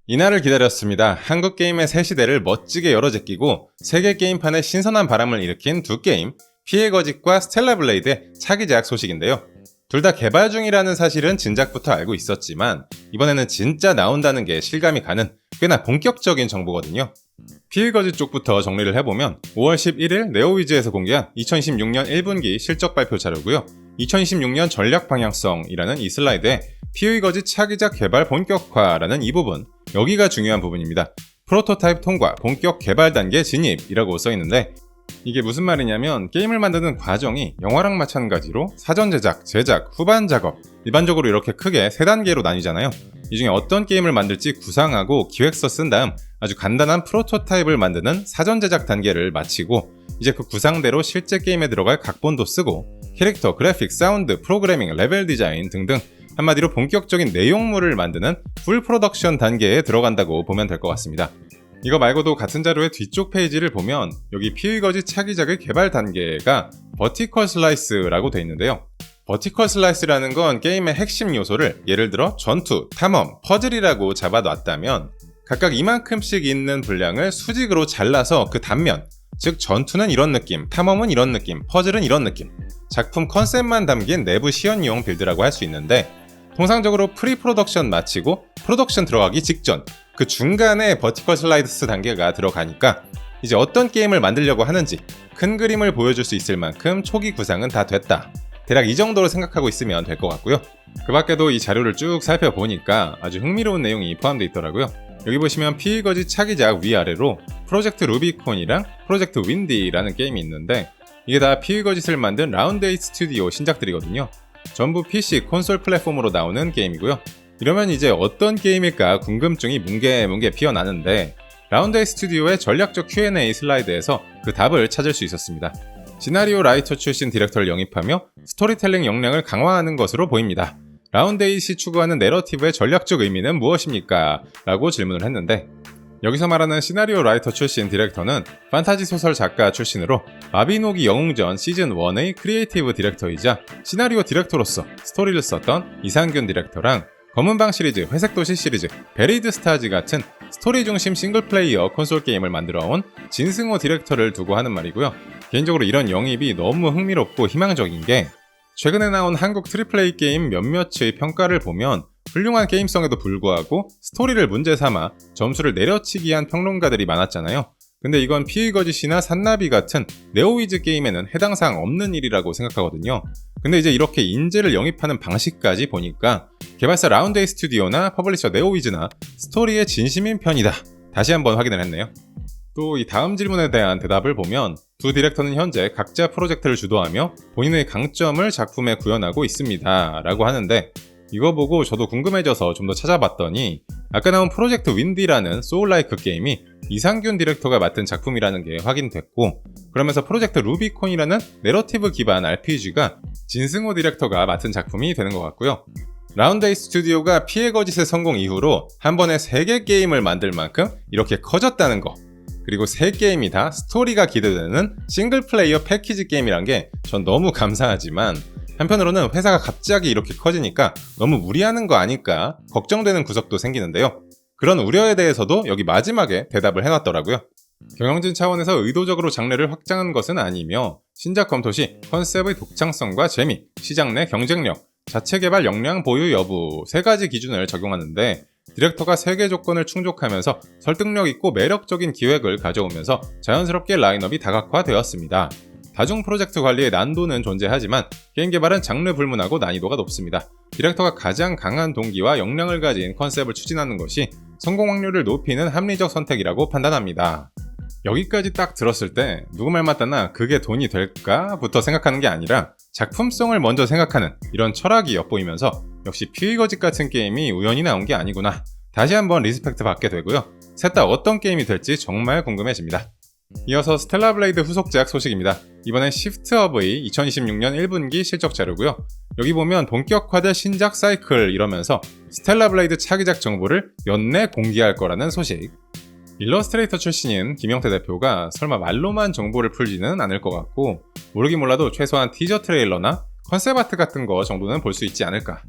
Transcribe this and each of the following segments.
이날을 기다렸습니다. 한국 게임의 새 시대를 멋지게 열어제끼고 세계 게임판에 신선한 바람을 일으킨 두 게임, 피해 거짓과 스텔라 블레이드의 차기작 소식인데요. 둘 다 개발 중이라는 사실은 진작부터 알고 있었지만 이번에는 진짜 나온다는 게 실감이 가는 꽤나 본격적인 정보거든요. 피해 거짓 쪽부터 정리를 해보면 5월 11일 네오위즈에서 공개한 2026년 1분기 실적 발표 자료고요. 2026년 전략 방향성이라는 이 슬라이드에 피해 거짓 차기작 개발 본격화라는 이 부분, 여기가 중요한 부분입니다. 프로토타입 통과, 본격 개발 단계 진입이라고 써있는데 이게 무슨 말이냐면 게임을 만드는 과정이 영화랑 마찬가지로 사전 제작, 제작, 후반 작업 일반적으로 이렇게 크게 세 단계로 나뉘잖아요. 이 중에 어떤 게임을 만들지 구상하고 기획서 쓴 다음 아주 간단한 프로토타입을 만드는 사전 제작 단계를 마치고 이제 그 구상대로 실제 게임에 들어갈 각본도 쓰고 캐릭터, 그래픽, 사운드, 프로그래밍, 레벨 디자인 등등 한마디로 본격적인 내용물을 만드는 풀 프로덕션 단계에 들어간다고 보면 될 것 같습니다. 이거 말고도 같은 자료의 뒤쪽 페이지를 보면 여기 피해 거짓 차기작의 개발 단계가 버티컬 슬라이스라고 되어 있는데요. 버티컬 슬라이스라는 건 게임의 핵심 요소를 예를 들어 전투, 탐험, 퍼즐이라고 잡아놨다면 각각 이만큼씩 있는 분량을 수직으로 잘라서 그 단면, 즉 전투는 이런 느낌, 탐험은 이런 느낌, 퍼즐은 이런 느낌, 작품 컨셉만 담긴 내부 시연용 빌드라고 할 수 있는데 통상적으로 프리 프로덕션 마치고 프로덕션 들어가기 직전 그 중간에 버티컬 슬라이스 단계가 들어가니까 이제 어떤 게임을 만들려고 하는지 큰 그림을 보여줄 수 있을 만큼 초기 구상은 다 됐다. 대략 이 정도로 생각하고 있으면 될 것 같고요. 그 밖에도 이 자료를 쭉 살펴보니까 아주 흥미로운 내용이 포함되어 있더라고요. 여기 보시면 피해 거짓 차기작 위아래로 프로젝트 루비콘이랑 프로젝트 윈디라는 게임이 있는데 이게 다 피해 거짓을 만든 라운드에잇 스튜디오 신작들이거든요. 전부 PC, 콘솔 플랫폼으로 나오는 게임이고요. 이러면 이제 어떤 게임일까 궁금증이 뭉게뭉게 피어나는데 라운드에잇 스튜디오의 전략적 Q&A 슬라이드에서 그 답을 찾을 수 있었습니다. 시나리오 라이터 출신 디렉터를 영입하며 스토리텔링 역량을 강화하는 것으로 보입니다. 라운드에잇이 추구하는 내러티브의 전략적 의미는 무엇입니까? 라고 질문을 했는데 여기서 말하는 시나리오 라이터 출신 디렉터는 판타지 소설 작가 출신으로 마비노기 영웅전 시즌1의 크리에이티브 디렉터이자 시나리오 디렉터로서 스토리를 썼던 이상균 디렉터랑 검은방 시리즈, 회색도시 시리즈, 베리드 스타즈 같은 스토리 중심 싱글플레이어 콘솔 게임을 만들어온 진승호 디렉터를 두고 하는 말이고요. 개인적으로 이런 영입이 너무 흥미롭고 희망적인 게 최근에 나온 한국 트리플레이 게임 몇몇의 평가를 보면 훌륭한 게임성에도 불구하고 스토리를 문제 삼아 점수를 내려치기 한 평론가들이 많았잖아요. 근데 이건 피해 거짓이나 산나비 같은 네오위즈 게임에는 해당 사항 없는 일이라고 생각하거든요. 근데 이제 이렇게 인재를 영입하는 방식까지 보니까 개발사 라운드에잇 스튜디오나 퍼블리셔 네오위즈나 스토리에 진심인 편이다. 다시 한번 확인을 했네요. 또 이 다음 질문에 대한 대답을 보면 두 디렉터는 현재 각자 프로젝트를 주도하며 본인의 강점을 작품에 구현하고 있습니다. 라고 하는데 이거 보고 저도 궁금해져서 좀 더 찾아봤더니 아까 나온 프로젝트 윈디라는 소울라이크 게임이 이상균 디렉터가 맡은 작품이라는 게 확인됐고 그러면서 프로젝트 루비콘이라는 내러티브 기반 RPG가 진승호 디렉터가 맡은 작품이 되는 것 같고요. 라운드에잇 스튜디오가 피해 거짓의 성공 이후로 한 번에 3개 게임을 만들 만큼 이렇게 커졌다는 거 그리고 3게임이 다 스토리가 기대되는 싱글플레이어 패키지 게임이란 게 전 너무 감사하지만 한편으로는 회사가 갑자기 이렇게 커지니까 너무 무리하는 거 아닐까 걱정되는 구석도 생기는데요. 그런 우려에 대해서도 여기 마지막에 대답을 해놨더라고요. 경영진 차원에서 의도적으로 장르를 확장한 것은 아니며 신작 검토 시 컨셉의 독창성과 재미, 시장 내 경쟁력, 자체 개발 역량 보유 여부 3가지 기준을 적용하는데 디렉터가 3개 조건을 충족하면서 설득력 있고 매력적인 기획을 가져오면서 자연스럽게 라인업이 다각화되었습니다. 다중 프로젝트 관리의 난도는 존재하지만 게임 개발은 장르 불문하고 난이도가 높습니다. 디렉터가 가장 강한 동기와 역량을 가진 컨셉을 추진하는 것이 성공 확률을 높이는 합리적 선택이라고 판단합니다. 여기까지 딱 들었을 때 누구 말 맞다나 그게 돈이 될까? 부터 생각하는 게 아니라 작품성을 먼저 생각하는 이런 철학이 엿보이면서 역시 피해 거짓 같은 게임이 우연히 나온 게 아니구나. 다시 한번 리스펙트 받게 되고요. 셋 다 어떤 게임이 될지 정말 궁금해집니다. 이어서 스텔라 블레이드 후속작 소식입니다. 이번엔 시프트업의 2026년 1분기 실적 자료고요. 여기 보면 본격화될 신작 사이클 이러면서 스텔라 블레이드 차기작 정보를 연내 공개할 거라는 소식. 일러스트레이터 출신인 김영태 대표가 설마 말로만 정보를 풀지는 않을 것 같고 모르긴 몰라도 최소한 티저 트레일러나 컨셉 아트 같은 거 정도는 볼 수 있지 않을까.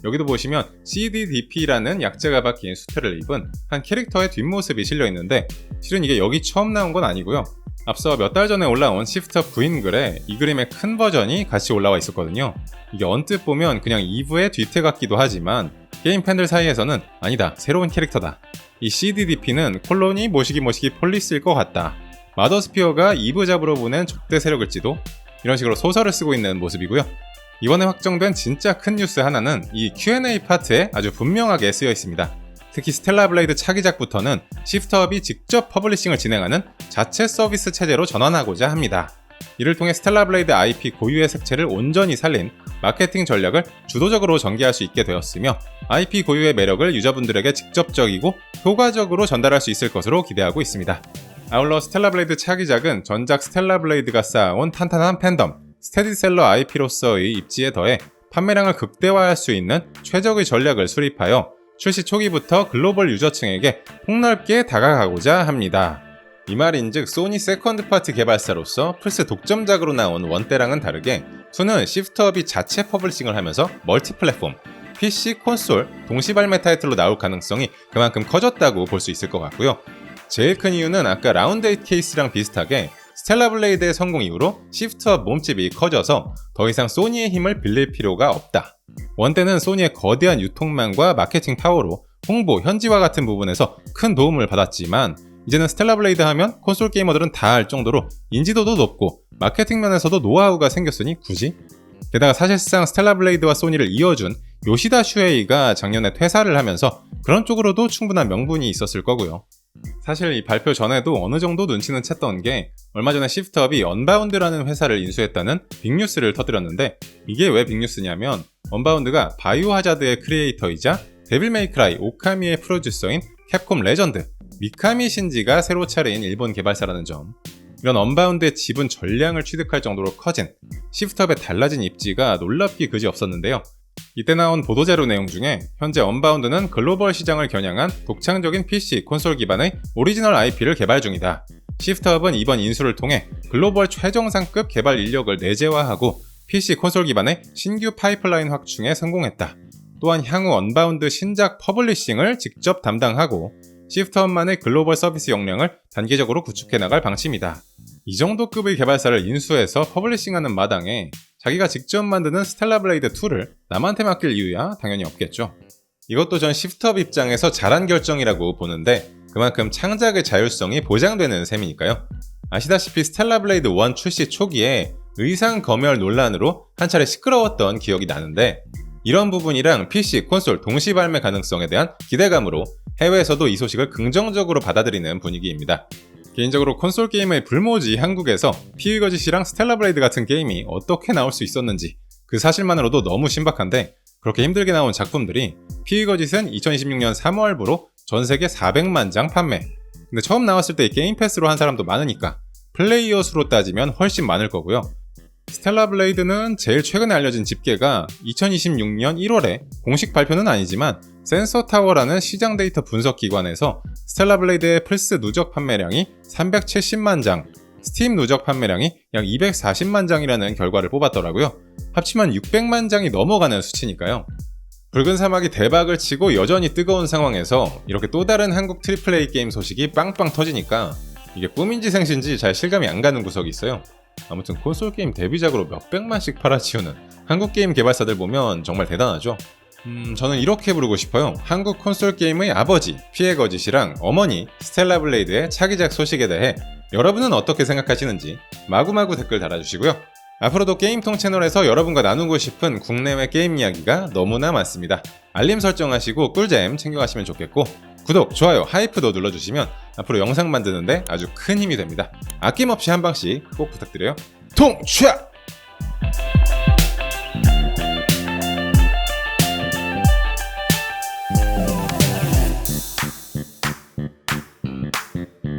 여기도 보시면 CDDP라는 약자가 박힌 수트를 입은 한 캐릭터의 뒷모습이 실려있는데 실은 이게 여기 처음 나온 건 아니고요. 앞서 몇 달 전에 올라온 시프트업 구인 글에 이 그림의 큰 버전이 같이 올라와 있었거든요. 이게 언뜻 보면 그냥 2부의 뒤태 같기도 하지만 게임 팬들 사이에서는 아니다, 새로운 캐릭터다. 이 CDDP는 콜로니 모시기 폴리스일 것 같다. 마더스피어가 2부 잡으러 보낸 적대 세력일지도, 이런 식으로 소설을 쓰고 있는 모습이고요. 이번에 확정된 진짜 큰 뉴스 하나는 이 Q&A 파트에 아주 분명하게 쓰여 있습니다. 특히 스텔라블레이드 차기작부터는 시프트업이 직접 퍼블리싱을 진행하는 자체 서비스 체제로 전환하고자 합니다. 이를 통해 스텔라블레이드 IP 고유의 색채를 온전히 살린 마케팅 전략을 주도적으로 전개할 수 있게 되었으며 IP 고유의 매력을 유저분들에게 직접적이고 효과적으로 전달할 수 있을 것으로 기대하고 있습니다. 아울러 스텔라블레이드 차기작은 전작 스텔라블레이드가 쌓아온 탄탄한 팬덤, 스테디셀러 IP로서의 입지에 더해 판매량을 극대화할 수 있는 최적의 전략을 수립하여 출시 초기부터 글로벌 유저층에게 폭넓게 다가가고자 합니다. 이 말인즉 소니 세컨드 파티 개발사로서 플스 독점작으로 나온 원때랑은 다르게 2는 시프트업이 자체 퍼블리싱을 하면서 멀티 플랫폼, PC, 콘솔 동시 발매 타이틀로 나올 가능성이 그만큼 커졌다고 볼 수 있을 것 같고요. 제일 큰 이유는 아까 라운드 8 케이스랑 비슷하게 스텔라블레이드의 성공 이후로 시프트업 몸집이 커져서 더 이상 소니의 힘을 빌릴 필요가 없다. 원때는 소니의 거대한 유통망과 마케팅 파워로 홍보, 현지화 같은 부분에서 큰 도움을 받았지만 이제는 스텔라블레이드 하면 콘솔 게이머들은 다 알 정도로 인지도도 높고 마케팅 면에서도 노하우가 생겼으니 굳이? 게다가 사실상 스텔라블레이드와 소니를 이어준 요시다 슈에이가 작년에 퇴사를 하면서 그런 쪽으로도 충분한 명분이 있었을 거고요. 사실 이 발표 전에도 어느 정도 눈치는 챘던 게 얼마 전에 시프트업이 언바운드라는 회사를 인수했다는 빅뉴스를 터뜨렸는데 이게 왜 빅뉴스냐면 언바운드가 바이오 하자드의 크리에이터이자 데빌 메이크라이 오카미의 프로듀서인 캡콤 레전드 미카미 신지가 새로 차린 일본 개발사라는 점, 이런 언바운드의 지분 전량을 취득할 정도로 커진 시프트업의 달라진 입지가 놀랍기 그지없었는데요. 이때 나온 보도자료 내용 중에 현재 언바운드는 글로벌 시장을 겨냥한 독창적인 PC, 콘솔 기반의 오리지널 IP를 개발 중이다. 시프트업은 이번 인수를 통해 글로벌 최정상급 개발 인력을 내재화하고 PC, 콘솔 기반의 신규 파이프라인 확충에 성공했다. 또한 향후 언바운드 신작 퍼블리싱을 직접 담당하고 시프트업만의 글로벌 서비스 역량을 단계적으로 구축해 나갈 방침이다. 이 정도 급의 개발사를 인수해서 퍼블리싱하는 마당에 자기가 직접 만드는 스텔라블레이드 2를 남한테 맡길 이유야 당연히 없겠죠. 이것도 전 시프트업 입장에서 잘한 결정이라고 보는데 그만큼 창작의 자율성이 보장되는 셈이니까요. 아시다시피 스텔라블레이드 1 출시 초기에 의상 검열 논란으로 한 차례 시끄러웠던 기억이 나는데 이런 부분이랑 PC, 콘솔 동시 발매 가능성에 대한 기대감으로 해외에서도 이 소식을 긍정적으로 받아들이는 분위기입니다. 개인적으로 콘솔 게임의 불모지 한국에서 피의거짓이랑 스텔라블레이드 같은 게임이 어떻게 나올 수 있었는지 그 사실만으로도 너무 신박한데 그렇게 힘들게 나온 작품들이 피의거짓은 2026년 3월부로 전세계 400만 장 판매. 근데 처음 나왔을 때 게임 패스로 한 사람도 많으니까 플레이어 수로 따지면 훨씬 많을 거고요. 스텔라블레이드는 제일 최근에 알려진 집계가 2026년 1월에 공식 발표는 아니지만 센서타워라는 시장 데이터 분석 기관에서 스텔라블레이드의 플스 누적 판매량이 370만 장, 스팀 누적 판매량이 약 240만 장이라는 결과를 뽑았더라고요. 합치면 600만 장이 넘어가는 수치니까요. 붉은 사막이 대박을 치고 여전히 뜨거운 상황에서 이렇게 또 다른 한국 트리플 A 게임 소식이 빵빵 터지니까 이게 꿈인지 생신지 잘 실감이 안 가는 구석이 있어요. 아무튼 콘솔 게임 데뷔작으로 몇백만씩 팔아치우는 한국 게임 개발사들 보면 정말 대단하죠. 저는 이렇게 부르고 싶어요. 한국 콘솔 게임의 아버지 피해거짓이랑 어머니 스텔라블레이드의 차기작 소식에 대해 여러분은 어떻게 생각하시는지 마구마구 댓글 달아주시고요. 앞으로도 게임통 채널에서 여러분과 나누고 싶은 국내외 게임 이야기가 너무나 많습니다. 알림 설정하시고 꿀잼 챙겨가시면 좋겠고 구독, 좋아요, 하이프도 눌러주시면 앞으로 영상 만드는데 아주 큰 힘이 됩니다. 아낌없이 한 방씩 꼭 부탁드려요. 통취!